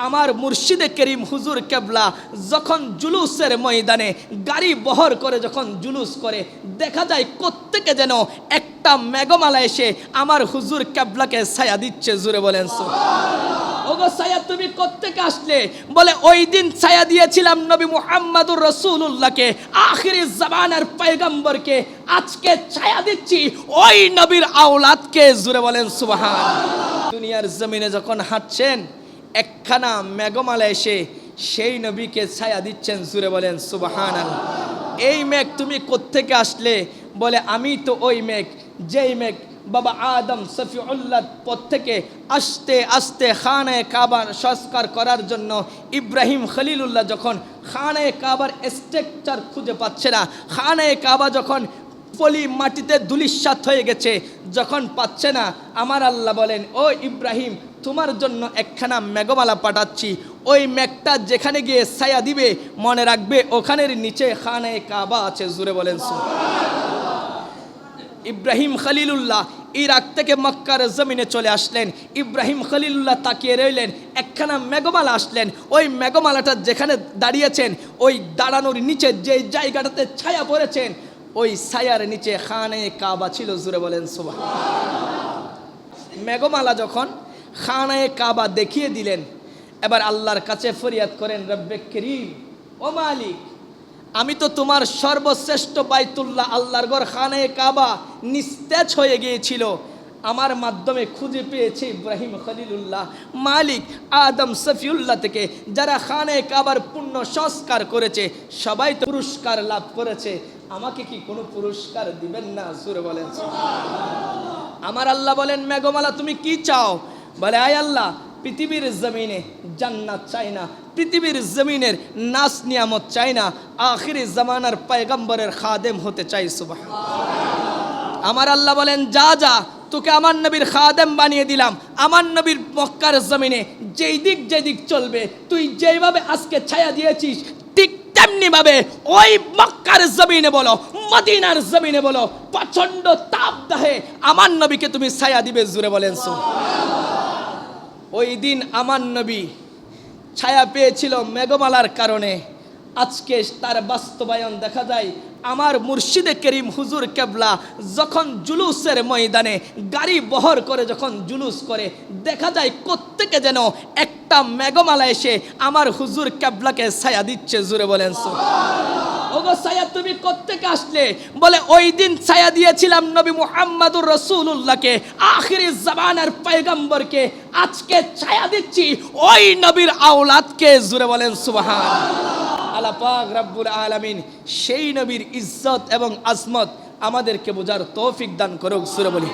আমার মুর্শিদে করিম হুজুর কেবলা যখন জুলুসের ময়দানে গাড়ি বহর করে যখন জুলুস করে, দেখা যায় কোত্থেকে যেন একটা মেঘমালা এসে আমার হুজুর কেবলাকে ছায়া দিচ্ছে। জুড়ে বলেন সুবহানাল্লাহ। ওগো ছায়া তুমি কোত্থেকে আসলে? বলে ওই দিন ছায়া দিয়েছিলাম নবী মুহাম্মদুর রাসূলুল্লাহকে, আখিরি জামানার পয়গম্বরকে। আজকে ছায়া দিচ্ছি ওই নবীর আওলাদকে। জুড়ে বলেন সুবহানাল্লাহ। দুনিয়ার জমিনে যখন হাঁটছেন, একখানা মেঘমালা এসে সেই নবীকে ছায়া দিচ্ছেন। জুড়ে বলেন সুবহানাল্লাহ। এই মেঘ তুমি কোত্থেকে আসলে? বলে আমি তো ওই মেঘ, যেই মেঘ বাবা আদম সফিউল্লাহ পথ থেকে আস্তে আস্তে খানায়ে কাবার সংস্কার করার জন্য ইব্রাহিম খলিলুল্লাহ যখন খানায়ে কাবার স্ট্রাকচার খুঁজে পাচ্ছে না, খানায়ে কাবা যখন পলি মাটিতে ধুলিস্যাৎ হয়ে গেছে, যখন পাচ্ছে না, আমার আল্লাহ বলেন ও ইব্রাহিম তোমার জন্য একখানা মেঘমালা পাঠাচ্ছি। ওই মেঘটা যেখানে গিয়ে ছায়া দিবে, মনে রাখবে ওখানের নিচে খানায়ে কাবা আছে। জুড়ে বলেন ইব্রাহিম খলিলুল্লাহ ইরাক থেকে মক্কার জমিনে চলে আসলেন। ইব্রাহিম খলিলুল্লাহ তাকিয়ে রইলেন, একখানা মেঘমালা আসলেন। ওই মেঘমালাটা যেখানে দাঁড়িয়েছেন, ওই দাঁড়ানোর নিচে যে জায়গাটাতে ছায়া পড়েছেন, ওই ছায়ার নিচে খানায়ে কাবা ছিল। জুড়ে বলেন সুবহানাল্লাহ। মেঘমালা যখন খানায়ে কাবা দেখিয়ে দিলেন, এবার আল্লাহর কাছে ফরিয়াদ করেন, রব্বে করিম, ও মালিক, আমি তো তোমার সর্বশ্রেষ্ঠ বাইতুল্লাহ আল্লাহর ঘর খানায়ে কাবা নিস্তেজ হয়ে গিয়েছিল, আমার মাধ্যমে খুঁজে পেয়েছি ইব্রাহিম খলিলুল্লাহ। মালিক আদম সফিউল্লাহ থেকে যারা খানায়ে কাবার পূর্ণ সংস্কার করেছে, সবাই তো পুরস্কার লাভ করেছে, আমাকে কি কোনো পুরস্কার দিবেন না? জোরে বলেন সুবহানাল্লাহ। আমার আল্লাহ বলেন, মেঘমালা তুমি কি চাও? বলে আয় আল্লাহ, পৃথিবীর জমিনে জান্নাত চাই না, পৃথিবীর জমিনের নাস নিয়ামত চাই না, আখিরি জামানার পয়গম্বরের খাদেম হতে চাই। সুবহানাল্লাহ। আমার আল্লাহ বলেন, যা যা, তোকে আমার নবীর খাদেম বানিয়ে দিলাম। আমার নবীর মক্কার জমিনে যেই দিক যেদিক চলবে, তুই যেইভাবে আজকে ছায়া দিয়েছিস, ঠিক তেমনি ভাবে ওই মক্কার জমিনে বলো, মদিনার জমিনে বলো, প্রচন্ড তাপ দাহে আমার নবীকে তুমি ছায়া দিবে। জুড়ে বলেন সুবহানাল্লাহ। ওই দিন আমার নবী ছায়া পেয়েছিল মেঘমালার কারণে, আজকে তার বাস্তবায়ন দেখা যায়। আমার মুর্শিদে করিম হুজুর কেবলা যখন জুলুসের ময়দানে গাড়ি বহর করে যখন জুলুস করে, দেখা যায় কোত্থেকে যেন একটা মেঘমালা এসে আমার হুজুর কেবলাকে ছায়া দিচ্ছে। জুড়ে বলেন সুবহানাল্লাহ। ওগো ছায়া তুমি কোত্থেকে আসলে? বলে ওই দিন ছায়া দিয়েছিলাম নবী মুহাম্মদুর রাসূলুল্লাহকে, আখিরি জামানার পয়গম্বরকে। আজকে ছায়া দিচ্ছি ওই নবীর আওলাদকে। জুড়ে বলেন সুবহানাল্লাহ। আল্লাহ পাক রব্বুল আলামিন সেই নবীর ইজ্জত এবং আজমত আমাদেরকে বোঝার তৌফিক দান করুক। জুড়ে বলি।